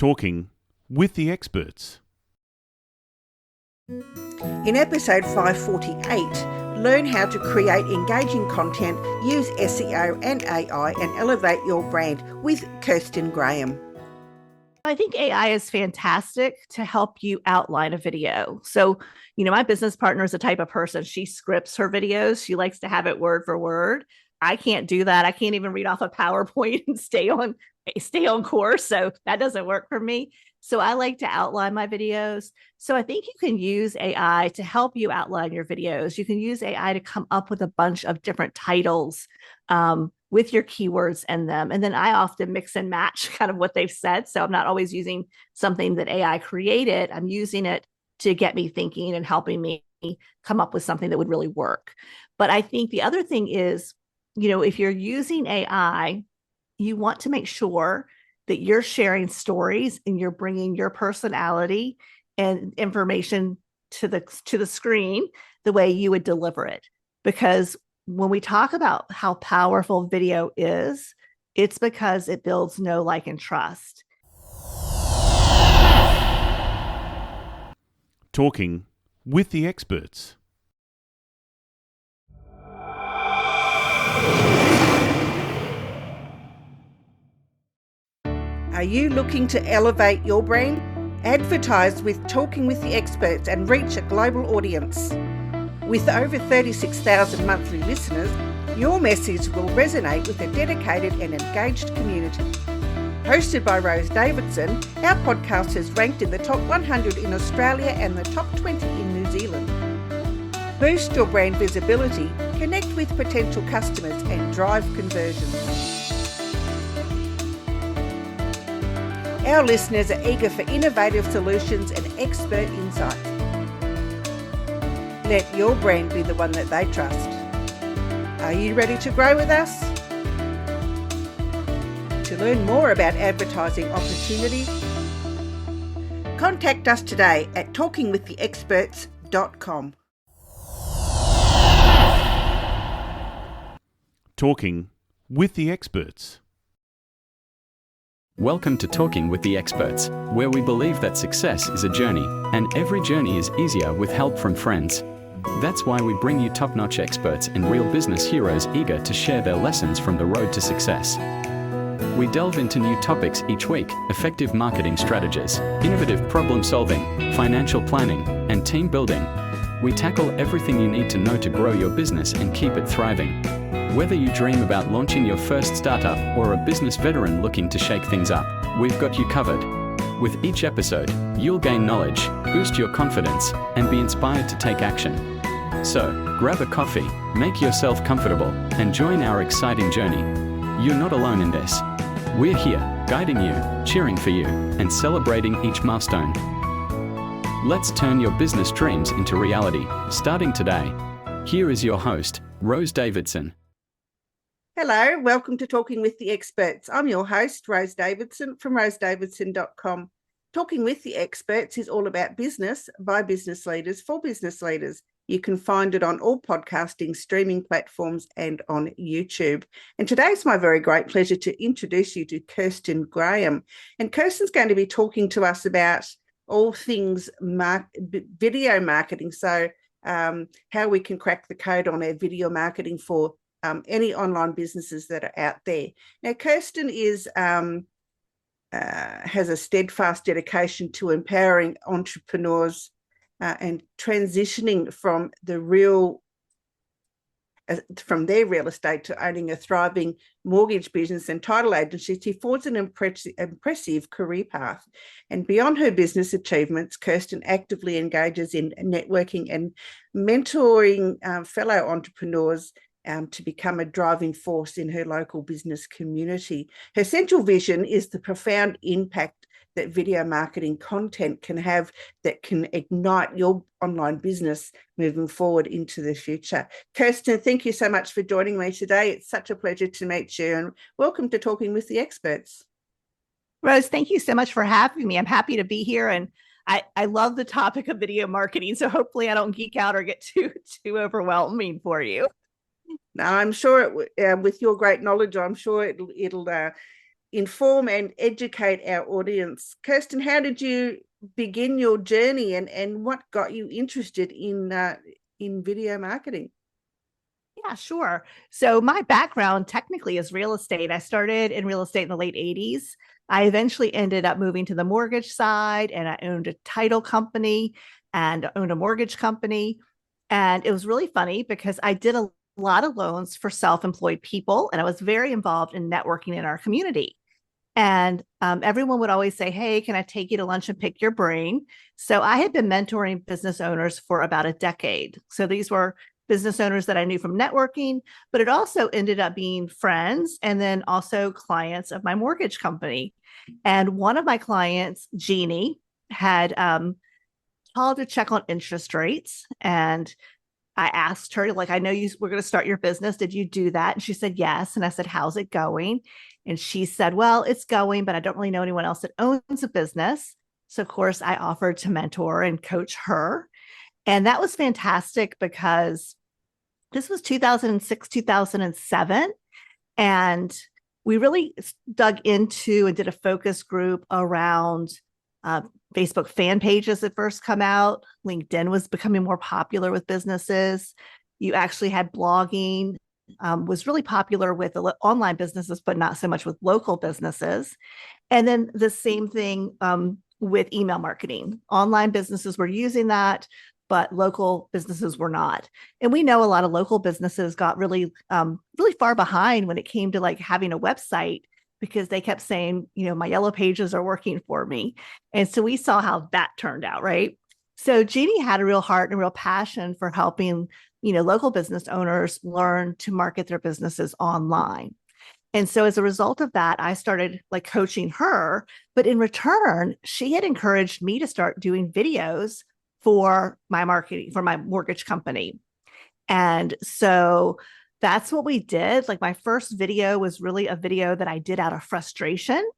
Talking with the experts. In episode 548, learn how to create engaging content, use SEO and AI, and elevate your brand with Kirsten Graham. I think AI is fantastic to help you outline a video. So, my business partner is the type of person, she scripts her videos. She likes to have it word for word. I can't do that. I can't even read off a PowerPoint and stay on course. So that doesn't work for me. So I like to outline my videos. So I think you can use AI to help you outline your videos. You can use AI to come up with a bunch of different titles with your keywords in them. And then I often mix and match kind of what they've said. So I'm not always using something that AI created. I'm using it to get me thinking and helping me come up with something that would really work. But I think the other thing is, if you're using AI, you want to make sure that you're sharing stories and you're bringing your personality and information to the screen the way you would deliver it. Because when we talk about how powerful video is, it's because it builds know, like, and trust. Talking with the experts. Are you looking to elevate your brand? Advertise with Talking with the Experts and reach a global audience. With over 36,000 monthly listeners, your message will resonate with a dedicated and engaged community. Hosted by Rose Davidson, our podcast has ranked in the top 100 in Australia and the top 20 in New Zealand. Boost your brand visibility, connect with potential customers, and drive conversions. Our listeners are eager for innovative solutions and expert insight. Let your brand be the one that they trust. Are you ready to grow with us? To learn more about advertising opportunities, contact us today at talkingwiththeexperts.com. Talking with the experts. Welcome to Talking with the Experts, where we believe that success is a journey, and every journey is easier with help from friends. That's why we bring you top-notch experts and real business heroes eager to share their lessons from the road to success. We delve into new topics each week: effective marketing strategies, innovative problem-solving, financial planning, and team building. We tackle everything you need to know to grow your business and keep it thriving. Whether you dream about launching your first startup or a business veteran looking to shake things up, we've got you covered. With each episode, you'll gain knowledge, boost your confidence, and be inspired to take action. So, grab a coffee, make yourself comfortable, and join our exciting journey. You're not alone in this. We're here, guiding you, cheering for you, and celebrating each milestone. Let's turn your business dreams into reality, starting today. Here is your host, Rose Davidson. Hello, welcome to Talking with the Experts. I'm your host, Rose Davidson from rosedavidson.com. Talking with the Experts is all about business by business leaders for business leaders. You can find it on all podcasting streaming platforms and on YouTube. And today it's my very great pleasure to introduce you to Kirsten Graham. And Kirsten's going to be talking to us about all things video marketing. So how we can crack the code on our video marketing for any online businesses that are out there. Now, Kirsten has a steadfast dedication to empowering entrepreneurs and transitioning from their real estate to owning a thriving mortgage business and title agency. She forged an impressive career path. And beyond her business achievements, Kirsten actively engages in networking and mentoring fellow entrepreneurs to become a driving force in her local business community. Her central vision is the profound impact that video marketing content can have that can ignite your online business moving forward into the future. Kirsten, thank you so much for joining me today. It's such a pleasure to meet you, and welcome to Talking with the Experts. Rose, thank you so much for having me. I'm happy to be here, and I love the topic of video marketing, so hopefully I don't geek out or get too overwhelming for you. Now, I'm sure with your great knowledge, I'm sure it'll inform and educate our audience. Kirsten, how did you begin your journey, and what got you interested in video marketing? Yeah, sure. So my background technically is real estate. I started in real estate in the late 80s. I eventually ended up moving to the mortgage side, and I owned a title company and owned a mortgage company. And it was really funny because I did a lot of loans for self-employed people, and I was very involved in networking in our community. And everyone would always say, "Hey, can I take you to lunch and pick your brain?" So I had been mentoring business owners for about a decade. So these were business owners that I knew from networking, but it also ended up being friends and then also clients of my mortgage company. And one of my clients, Jeannie, had called to check on interest rates. And I asked her, like, I know you were going to start your business. Did you do that? And she said, yes. And I said, how's it going? And she said, well, it's going, but I don't really know anyone else that owns a business. So, of course, I offered to mentor and coach her. And that was fantastic because this was 2006, 2007. And we really dug into and did a focus group around Facebook fan pages that first come out. LinkedIn was becoming more popular with businesses. You actually had blogging, was really popular with online businesses, but not so much with local businesses. And then the same thing with email marketing. Online businesses were using that, but local businesses were not. And we know a lot of local businesses got really, really far behind when it came to like having a website, because they kept saying, you know, my yellow pages are working for me. And so we saw how that turned out, right? So Jeannie had a real heart and a real passion for helping, you know, local business owners learn to market their businesses online. And so as a result of that, I started like coaching her, but in return, she had encouraged me to start doing videos for my marketing, for my mortgage company. And so that's what we did. Like my first video was really a video that I did out of frustration.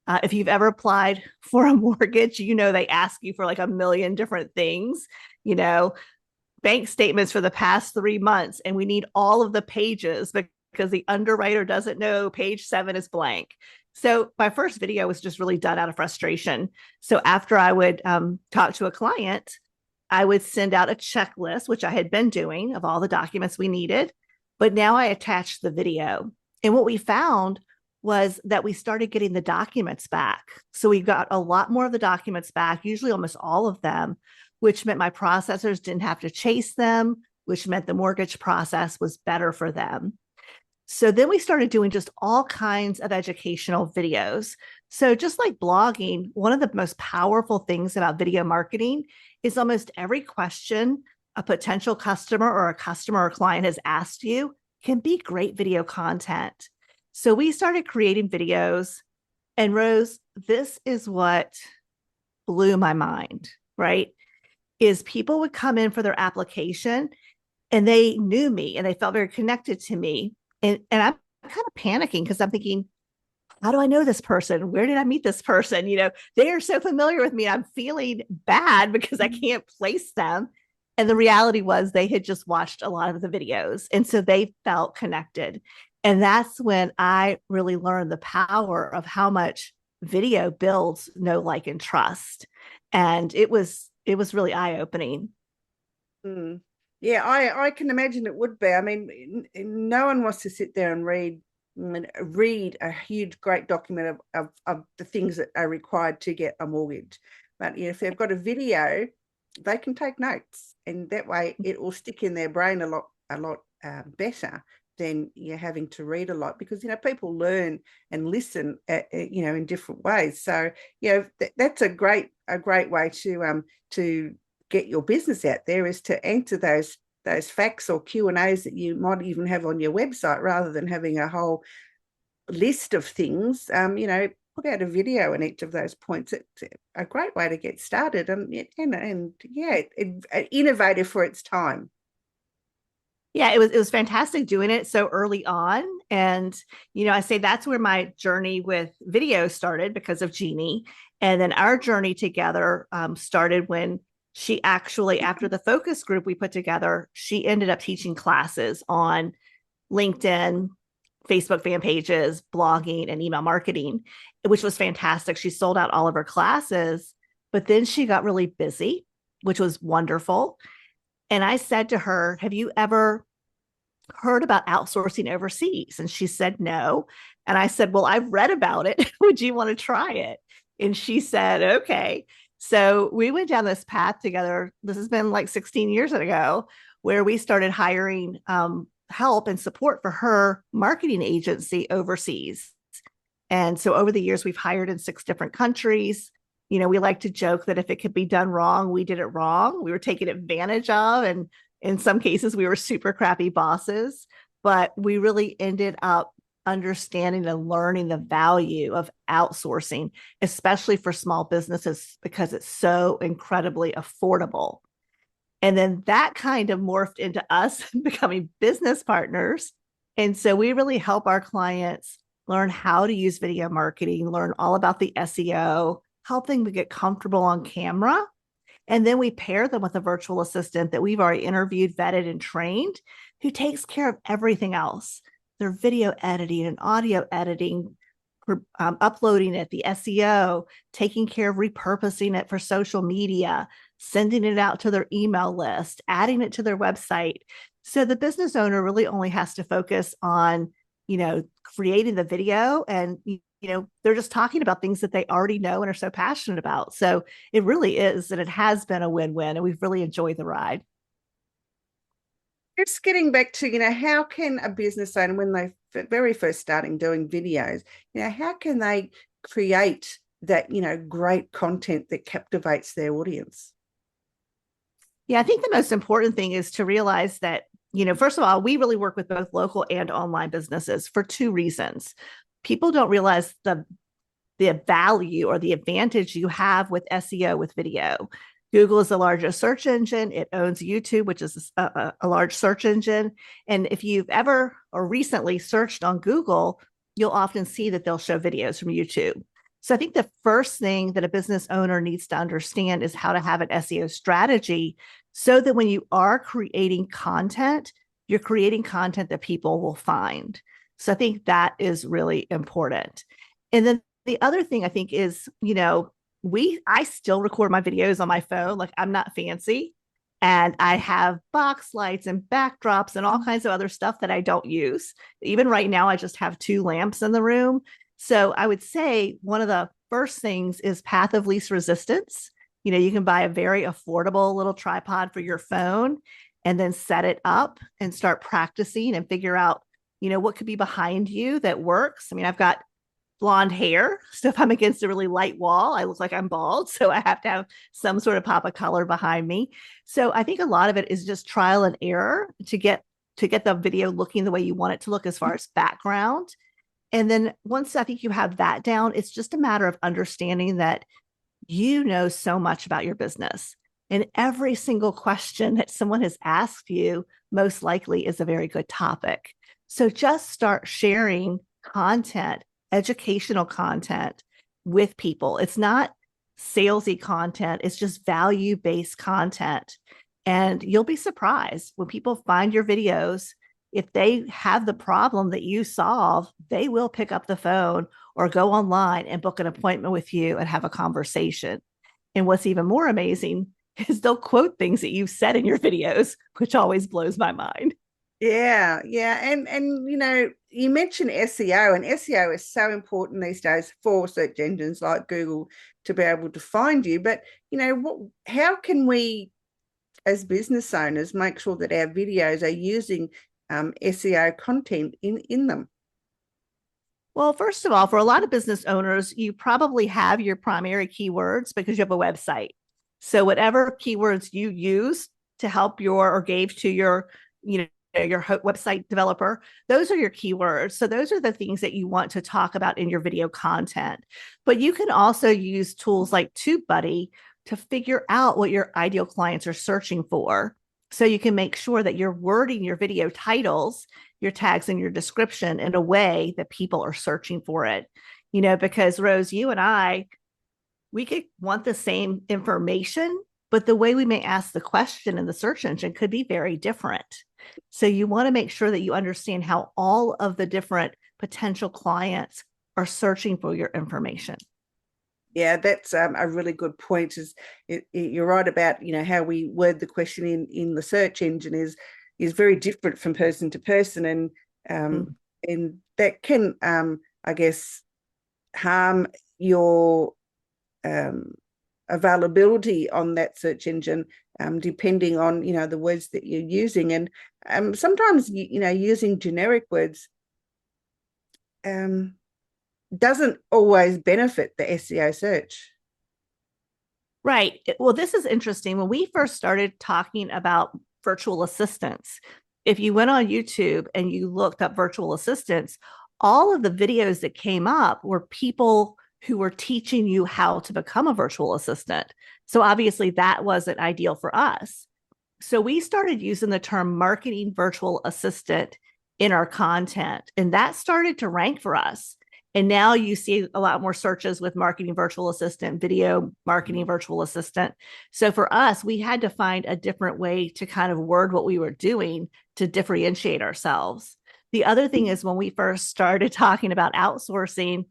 If you've ever applied for a mortgage, you know, they ask you for like a million different things, you know, bank statements for the past 3 months, and we need all of the pages because the underwriter doesn't know page 7 is blank. So my first video was just really done out of frustration. So after I would talk to a client, I would send out a checklist, which I had been doing, of all the documents we needed. But now I attached the video. And what we found was that we started getting the documents back. So we got a lot more of the documents back, usually almost all of them, which meant my processors didn't have to chase them, which meant the mortgage process was better for them. So then we started doing just all kinds of educational videos. So just like blogging, one of the most powerful things about video marketing is almost every question a potential customer or a customer or client has asked you can be great video content. So we started creating videos, and Rose, this is what blew my mind, right? Is people would come in for their application and they knew me and they felt very connected to me. And I'm kind of panicking because I'm thinking, how do I know this person? Where did I meet this person? You know, they are so familiar with me. I'm feeling bad because I can't place them. And the reality was they had just watched a lot of the videos. And so they felt connected. And that's when I really learned the power of how much video builds know, like, and trust. And it was really eye-opening. Mm. Yeah, I can imagine it would be. I mean, no one wants to sit there and read a huge, great document of the things that are required to get a mortgage. But if they've got a video, they can take notes, and that way it will stick in their brain a lot better than you're having to read a lot, because people learn and listen in different ways. So that's a great way to get your business out there, is to answer those facts or Q&As that you might even have on your website, rather than having a whole list of things. Put out a video in each of those points. It's a great way to get started, and innovative for its time. Yeah, it was fantastic doing it so early on. And, I say that's where my journey with video started, because of Jeannie. And then our journey together started when she actually, after the focus group we put together, she ended up teaching classes on LinkedIn, Facebook fan pages, blogging, and email marketing, which was fantastic. She sold out all of her classes, but then she got really busy, which was wonderful. And I said to her, have you ever heard about outsourcing overseas? And she said, no. And I said, well, I've read about it. Would you want to try it? And she said, okay. So we went down this path together. This has been like 16 years ago, where we started hiring help and support for her marketing agency overseas. And so over the years, we've hired in 6 different countries. You know, we like to joke that if it could be done wrong, we did it wrong. We were taken advantage of. And in some cases, we were super crappy bosses, but we really ended up understanding and learning the value of outsourcing, especially for small businesses, because it's so incredibly affordable. And then that kind of morphed into us becoming business partners. And so we really help our clients learn how to use video marketing, learn all about the SEO, help them get comfortable on camera. And then we pair them with a virtual assistant that we've already interviewed, vetted, and trained, who takes care of everything else. Their video editing and audio editing, uploading it, the SEO, taking care of repurposing it for social media, sending it out to their email list, adding it to their website. So the business owner really only has to focus on, creating the video, and, they're just talking about things that they already know and are so passionate about. So it really is, and it has been a win-win, and we've really enjoyed the ride. Just getting back to, how can a business owner, when they very first starting doing videos, how can they create that, great content that captivates their audience? Yeah, I think the most important thing is to realize that, first of all, we really work with both local and online businesses for 2 reasons. People don't realize the value or the advantage you have with SEO with video. Google is the largest search engine. It owns YouTube, which is a large search engine. And if you've ever or recently searched on Google, you'll often see that they'll show videos from YouTube. So I think the first thing that a business owner needs to understand is how to have an SEO strategy, so that when you are creating content, you're creating content that people will find. So I think that is really important. And then the other thing I think is, I still record my videos on my phone. Like, I'm not fancy, and I have box lights and backdrops and all kinds of other stuff that I don't use. Even right now, I just have 2 lamps in the room. So I would say one of the first things is path of least resistance. You can buy a very affordable little tripod for your phone and then set it up and start practicing and figure out, what could be behind you that works. I mean, I've got blonde hair, so if I'm against a really light wall, I look like I'm bald. So I have to have some sort of pop of color behind me. So I think a lot of it is just trial and error to get the video looking the way you want it to look as far as background. And then once I think you have that down, it's just a matter of understanding that you know so much about your business. And every single question that someone has asked you most likely is a very good topic. So just start sharing content, educational content with people. It's not salesy content. It's just value-based content. And you'll be surprised when people find your videos. If they have the problem that you solve, they will pick up the phone or go online and book an appointment with you and have a conversation. And what's even more amazing is they'll quote things that you've said in your videos, which always blows my mind. Yeah. And you mentioned SEO, and SEO is so important these days for search engines like Google to be able to find you. But, how can we as business owners make sure that our videos are using SEO content in them? Well, first of all, for a lot of business owners, you probably have your primary keywords because you have a website. So whatever keywords you use to help or gave to your, your website developer, those are your keywords. So those are the things that you want to talk about in your video content. But you can also use tools like TubeBuddy to figure out what your ideal clients are searching for. So you can make sure that you're wording your video titles, your tags, and your description in a way that people are searching for it. Because Rose, you and I, we could want the same information, but the way we may ask the question in the search engine could be very different. So you want to make sure that you understand how all of the different potential clients are searching for your information. Yeah, that's a really good point. You're right about how we word the question in the search engine is very different from person to person, and that can I guess harm your availability on that search engine, depending on the words that you're using, and sometimes using generic words doesn't always benefit the SEO search. Right. Well, this is interesting. When we first started talking about virtual assistants, if you went on YouTube and you looked up virtual assistants, all of the videos that came up were people who were teaching you how to become a virtual assistant. So obviously that wasn't ideal for us. So we started using the term marketing virtual assistant in our content, and that started to rank for us. And now you see a lot more searches with marketing virtual assistant, video marketing virtual assistant. So for us, we had to find a different way to kind of word what we were doing to differentiate ourselves. The other thing is when we first started talking about outsourcing,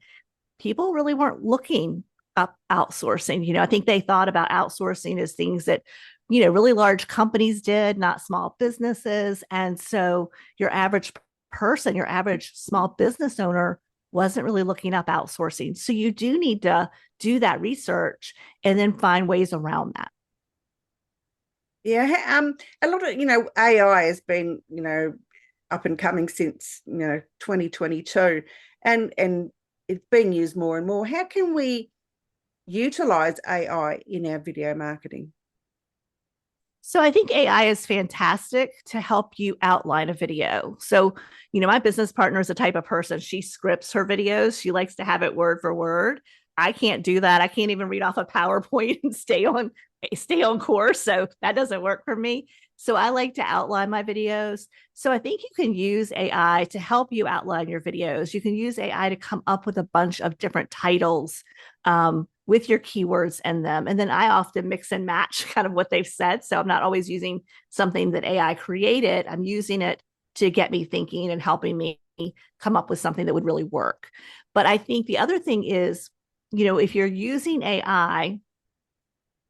people really weren't looking up outsourcing. I think they thought about outsourcing as things that, really large companies did, not small businesses. And so your average person, your average small business owner wasn't really looking up outsourcing. So you do need to do that research and then find ways around that. Yeah, a lot of AI has been up and coming since 2022, and it's being used more and more. How can we utilize AI in our video marketing? So I think AI is fantastic to help you outline a video. So, my business partner is the type of person, she scripts her videos. She likes to have it word for word. I can't do that. I can't even read off a PowerPoint and stay on course. So that doesn't work for me. So I like to outline my videos. So I think you can use AI to help you outline your videos. You can use AI to come up with a bunch of different titles with your keywords in them. And then I often mix and match kind of what they've said. So I'm not always using something that AI created. I'm using it to get me thinking and helping me come up with something that would really work. But I think the other thing is, if you're using AI,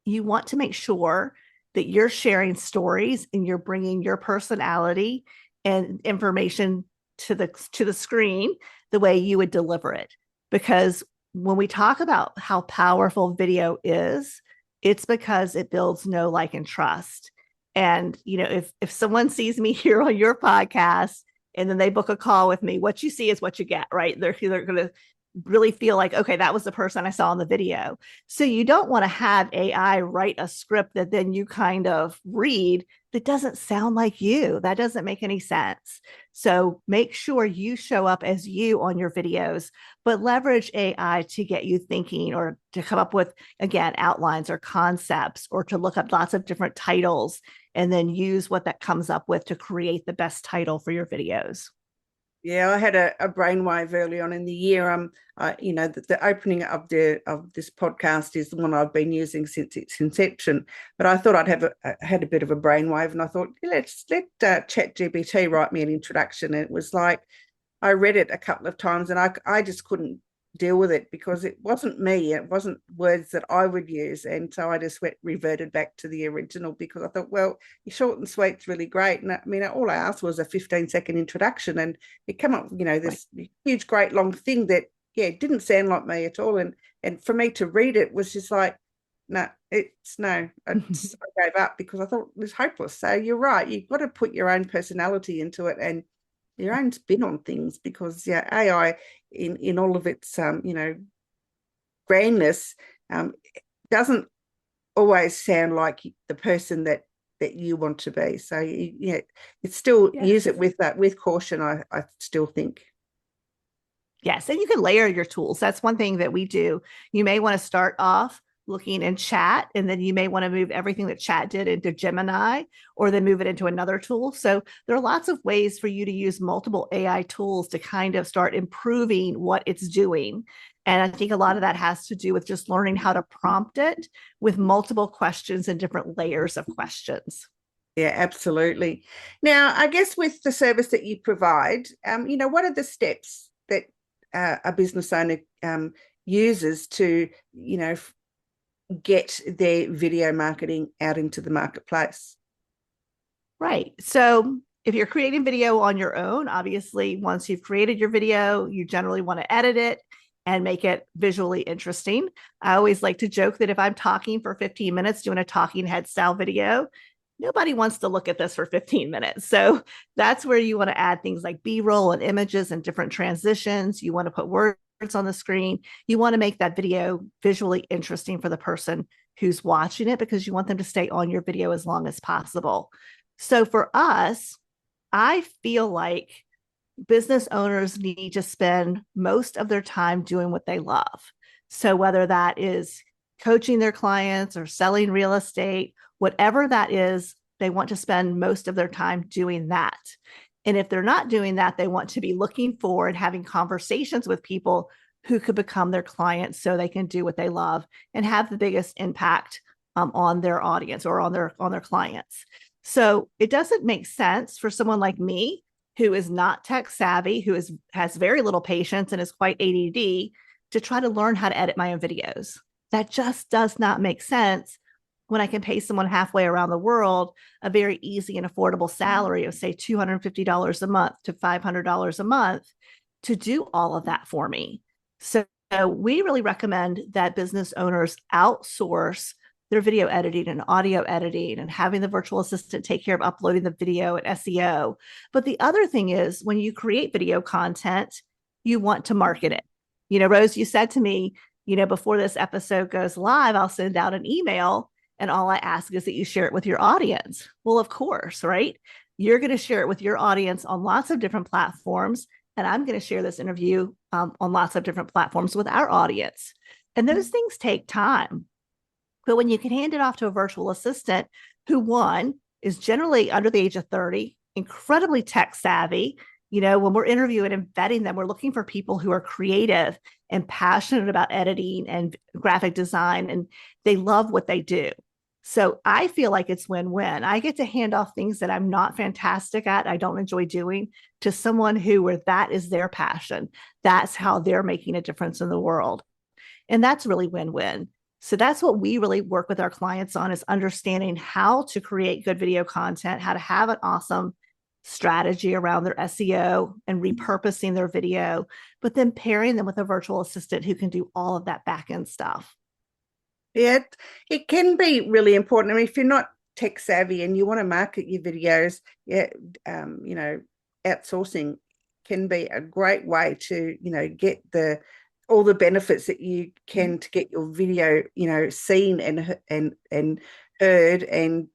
you want to make sure that you're sharing stories and you're bringing your personality and information to the screen the way you would deliver it. Because when we talk about how powerful video is, it's because it builds know, like, and trust. And, if someone sees me here on your podcast and then they book a call with me, what you see is what you get, right? They're going to really feel like, okay, that was the person I saw in the video. So you don't want to have AI write a script that then you kind of read that doesn't sound like you. That doesn't make any sense. So make sure you show up as you on your videos, but leverage AI to get you thinking or to come up with, again, outlines or concepts, or to look up lots of different titles and then use what that comes up with to create the best title for your videos. Yeah, I had a brainwave early on in the year. The opening of this podcast is the one I've been using since its inception. But I thought I'd had a bit of a brainwave, and I thought, let ChatGPT write me an introduction. And it was like, I read it a couple of times, and I just couldn't deal with it because it wasn't me. It wasn't words that I would use. And so I just reverted back to the original because I thought, well, short and sweet's really great. And I mean, all I asked was a 15-second introduction, and it came up, this huge, great long thing that, it didn't sound like me at all. And for me to read it was just like, no. I gave up because I thought it was hopeless. So you're right. You've got to put your own personality into it and your own spin on things, because AI in all of its grandness doesn't always sound like the person that you want to be. So it's still use it with caution. I still think. Yes, and you can layer your tools. That's one thing that we do. You may want to start off looking in chat, and then you may want to move everything that chat did into Gemini, or then move it into another tool. So there are lots of ways for you to use multiple AI tools to kind of start improving what it's doing. And I think a lot of that has to do with just learning how to prompt it with multiple questions and different layers of questions. Yeah, absolutely. Now, I guess with the service that you provide, what are the steps that a business owner uses to, get their video marketing out into the marketplace? Right. So if you're creating video on your own, obviously, once you've created your video, you generally want to edit it and make it visually interesting. I always like to joke that if I'm talking for 15 minutes doing a talking head style video, nobody wants to look at this for 15 minutes. So that's where you want to add things like B-roll and images and different transitions. You want to put words on the screen. You want to make that video visually interesting for the person who's watching it, because you want them to stay on your video as long as possible. So for us, I feel like business owners need to spend most of their time doing what they love. So whether that is coaching their clients or selling real estate, whatever that is, they want to spend most of their time doing that. And if they're not doing that, they want to be looking for and having conversations with people who could become their clients so they can do what they love and have the biggest impact on their audience or on their clients. So it doesn't make sense for someone like me, who is not tech savvy, who has very little patience and is quite ADD, to try to learn how to edit my own videos. That just does not make sense when I can pay someone halfway around the world a very easy and affordable salary of, say, $250 a month to $500 a month to do all of that for me. So we really recommend that business owners outsource their video editing and audio editing and having the virtual assistant take care of uploading the video and SEO. But the other thing is, when you create video content, you want to market it. Rose, you said to me, before this episode goes live, I'll send out an email and all I ask is that you share it with your audience. Well, of course, right? You're going to share it with your audience on lots of different platforms. And I'm going to share this interview on lots of different platforms with our audience. And those things take time. But when you can hand it off to a virtual assistant who, one, is generally under the age of 30, incredibly tech savvy, when we're interviewing and vetting them, we're looking for people who are creative and passionate about editing and graphic design, and they love what they do. So I feel like it's win-win. I get to hand off things that I'm not fantastic at, I don't enjoy doing, to someone where that is their passion. That's how they're making a difference in the world. And that's really win-win. So that's what we really work with our clients on, is understanding how to create good video content, how to have an awesome strategy around their SEO and repurposing their video, but then pairing them with a virtual assistant who can do all of that back end stuff. Yeah, it can be really important. I mean, if you're not tech savvy and you want to market your videos, outsourcing can be a great way to, get all the benefits that you can to get your video, seen and heard, and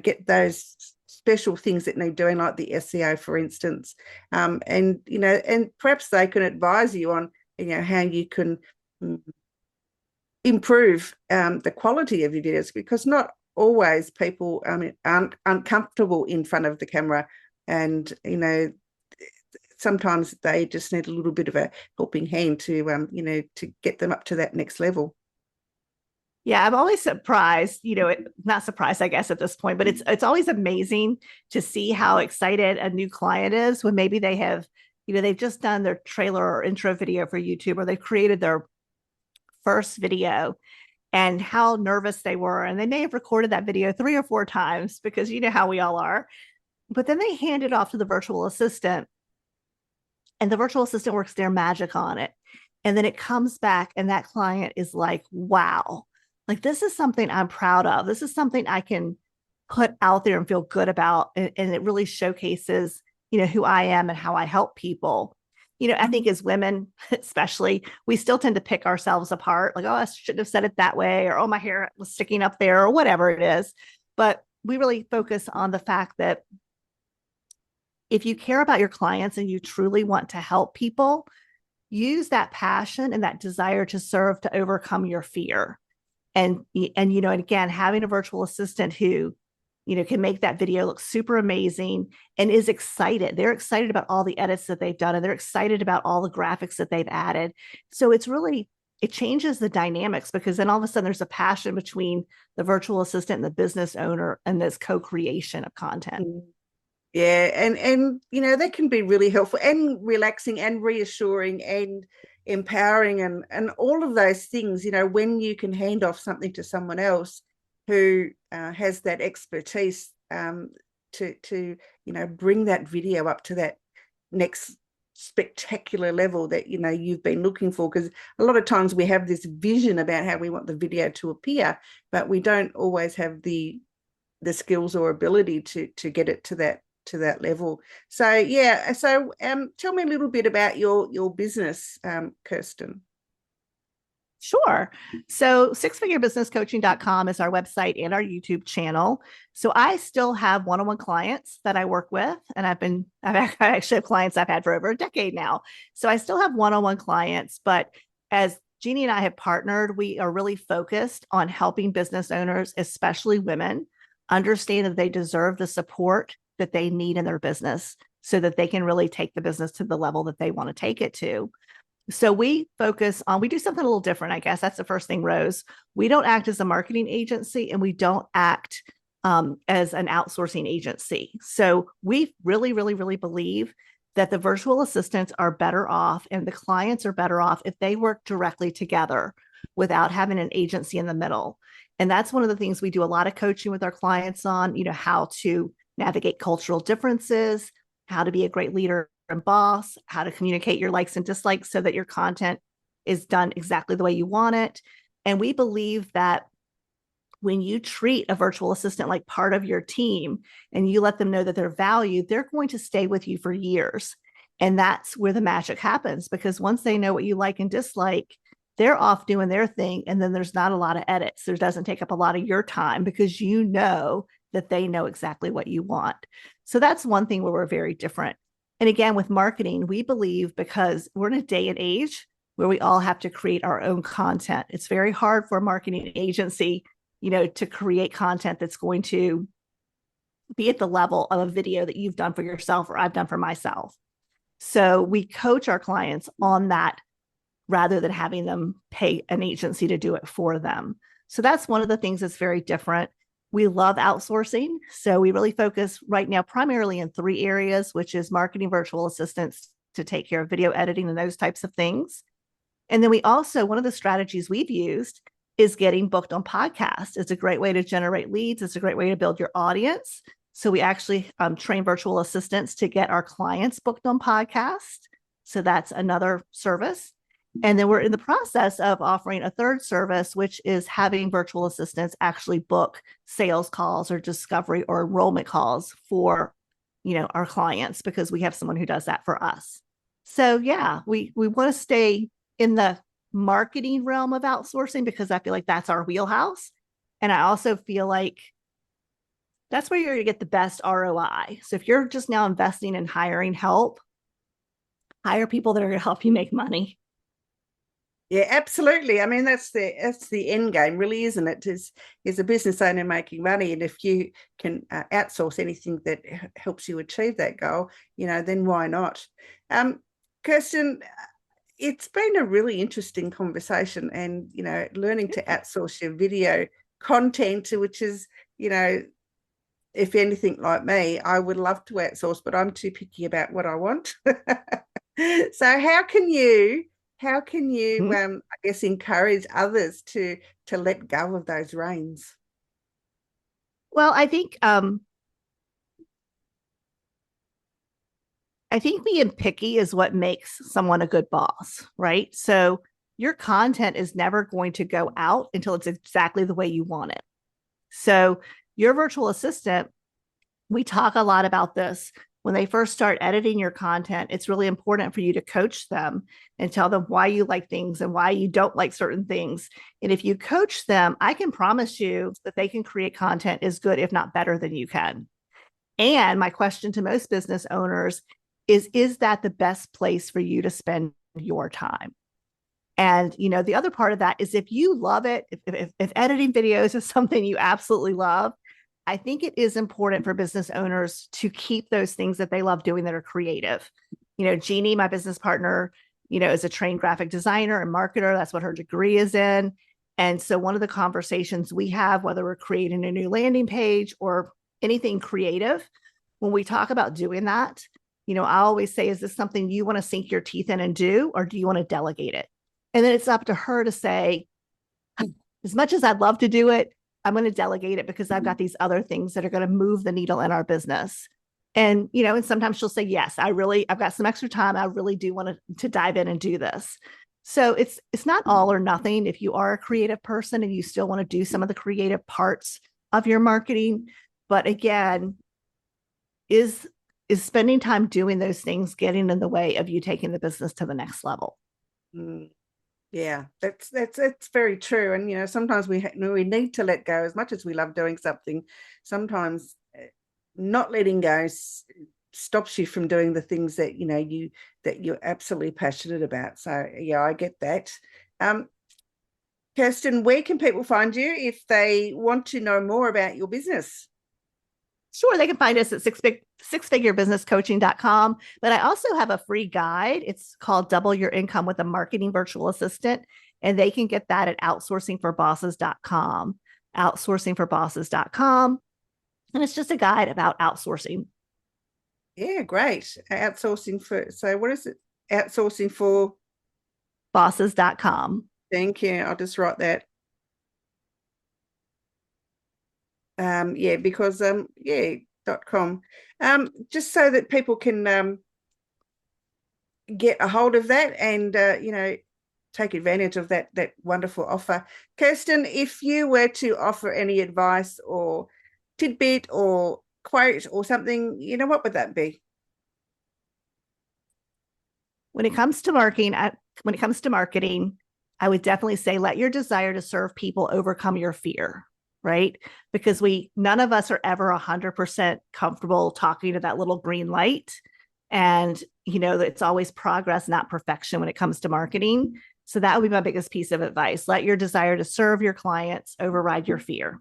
get those special things that need doing, like the SEO, for instance, and perhaps they can advise you on, how you can improve the quality of your videos, because not always people aren't uncomfortable in front of the camera, and sometimes they just need a little bit of a helping hand to to get them up to that next level. Yeah, I'm always surprised, not surprised, I guess, at this point, but it's always amazing to see how excited a new client is when maybe they have, they've just done their trailer or intro video for YouTube, or they've created their first video, and how nervous they were. And they may have recorded that video 3 or 4 times, because you know how we all are. But then they hand it off to the virtual assistant, and the virtual assistant works their magic on it. And then it comes back, and that client is like, wow, like, this is something I'm proud of. This is something I can put out there and feel good about. And it really showcases, who I am and how I help people. I think as women, especially, we still tend to pick ourselves apart. Like, oh, I shouldn't have said it that way, or, oh, my hair was sticking up there, or whatever it is. But we really focus on the fact that if you care about your clients and you truly want to help people, use that passion and that desire to serve to overcome your fear. And and again, having a virtual assistant who, can make that video look super amazing and is excited. They're excited about all the edits that they've done, and they're excited about all the graphics that they've added. So it changes the dynamics, because then all of a sudden there's a passion between the virtual assistant and the business owner and this co-creation of content. Yeah, and that can be really helpful and relaxing and reassuring and empowering and all of those things, when you can hand off something to someone else who has that expertise to bring that video up to that next spectacular level that you've been looking for. Because a lot of times we have this vision about how we want the video to appear, but we don't always have the skills or ability to get it to that level. So yeah, so tell me a little bit about your business, Kirsten. Sure. So sixfigurebusinesscoaching.com is our website and our YouTube channel. So I still have one-on-one clients that I work with, and I actually have clients I've had for over a decade now. So I still have one-on-one clients, but as Jeannie and I have partnered, we are really focused on helping business owners, especially women, understand that they deserve the support that they need in their business so that they can really take the business to the level that they want to take it to. So we do something a little different, I guess. That's the first thing, Rose. We don't act as a marketing agency, and we don't act as an outsourcing agency. So we really, really, really believe that the virtual assistants are better off and the clients are better off if they work directly together without having an agency in the middle. And that's one of the things we do a lot of coaching with our clients on, how to navigate cultural differences, how to be a great leader and boss, how to communicate your likes and dislikes so that your content is done exactly the way you want it. And we believe that when you treat a virtual assistant like part of your team and you let them know that they're valued, they're going to stay with you for years. And that's where the magic happens, because once they know what you like and dislike, they're off doing their thing. And then there's not a lot of edits. There doesn't take up a lot of your time because you know that they know exactly what you want. So that's one thing where we're very different. And again, with marketing, we believe, because we're in a day and age where we all have to create our own content. It's very hard for a marketing agency, to create content that's going to be at the level of a video that you've done for yourself or I've done for myself. So we coach our clients on that rather than having them pay an agency to do it for them. So that's one of the things that's very different. We love outsourcing. So we really focus right now primarily in 3 areas, which is marketing virtual assistants to take care of video editing and those types of things. And then we also, one of the strategies we've used is getting booked on podcasts. It's a great way to generate leads. It's a great way to build your audience. So we actually train virtual assistants to get our clients booked on podcasts. So that's another service. And then we're in the process of offering a third service, which is having virtual assistants actually book sales calls or discovery or enrollment calls for, our clients, because we have someone who does that for us. So yeah, we want to stay in the marketing realm of outsourcing because I feel like that's our wheelhouse. And I also feel like that's where you're going to get the best ROI. So if you're just now investing in hiring help, hire people that are going to help you make money. Yeah, absolutely. I mean, that's the end game, really, isn't it? Is a business owner making money, and if you can outsource anything that helps you achieve that goal, then why not? Kirsten, it's been a really interesting conversation, and learning to outsource your video content, which is, if anything like me, I would love to outsource, but I'm too picky about what I want. So how can you? I guess, encourage others to let go of those reins? Well, I think being picky is what makes someone a good boss, right? So your content is never going to go out until it's exactly the way you want it. So your virtual assistant, we talk a lot about this. When they first start editing your content, it's really important for you to coach them and tell them why you like things and why you don't like certain things. And if you coach them, I can promise you that they can create content as good, if not better than you can. And my question to most business owners is that the best place for you to spend your time? And, the other part of that is if you love it, if editing videos is something you absolutely love, I think it is important for business owners to keep those things that they love doing that are creative. Jeannie, my business partner, is a trained graphic designer and marketer. That's what her degree is in. And so one of the conversations we have, whether we're creating a new landing page or anything creative, when we talk about doing that, I always say, is this something you want to sink your teeth in and do, or do you want to delegate it? And then it's up to her to say, as much as I'd love to do it, I'm going to delegate it because I've got these other things that are going to move the needle in our business. And, and sometimes she'll say, yes, I've got some extra time. I really do want to dive in and do this. So it's not all or nothing. If you are a creative person and you still want to do some of the creative parts of your marketing, but again, is spending time doing those things getting in the way of you taking the business to the next level? Yeah, that's very true. And sometimes we need to let go. As much as we love doing something, sometimes not letting go stops you from doing the things that you're absolutely passionate about. So yeah, I get that. Kirsten, where can people find you if they want to know more about your business? Sure, they can find us at sixfigurebusinesscoaching.com. But I also have a free guide. It's called Double Your Income with a Marketing Virtual Assistant. And they can get that at outsourcingforbosses.com. Outsourcingforbosses.com. And it's just a guide about outsourcing. Yeah, great. So what is it? Outsourcing for bosses.com. Thank you. I'll just write that. .com. Just so that people can get a hold of that and take advantage of that wonderful offer. Kirsten, if you were to offer any advice or tidbit or quote or something, what would that be? When it comes to marketing, I would definitely say let your desire to serve people overcome your fear. Right? Because none of us are ever 100% comfortable talking to that little green light. And, it's always progress, not perfection when it comes to marketing. So that would be my biggest piece of advice. Let your desire to serve your clients override your fear.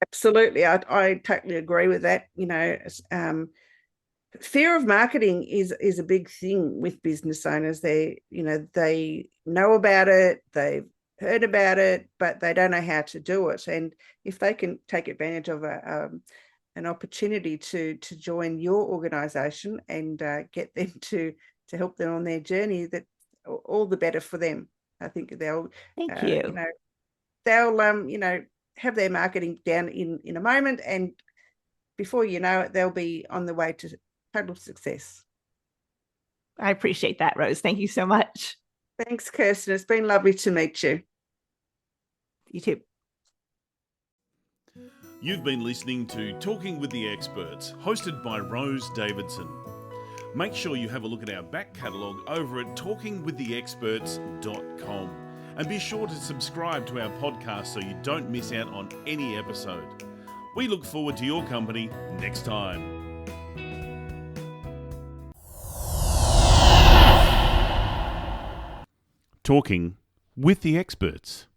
Absolutely. I totally agree with that. Fear of marketing is a big thing with business owners. They know about it. They've heard about it, but they don't know how to do it. And if they can take advantage of an opportunity to join your organization and get them to help them on their journey, that all the better for them. I think they'll Thank you. They'll have their marketing down in a moment, and before you know it, they'll be on the way to total success. I appreciate that, Rose. Thank you so much. Thanks, Kirsten. It's been lovely to meet you. You too. You've been listening to Talking with the Experts, hosted by Rose Davidson. Make sure you have a look at our back catalogue over at talkingwiththeexperts.com. And be sure to subscribe to our podcast so you don't miss out on any episode. We look forward to your company next time. Talking with the Experts.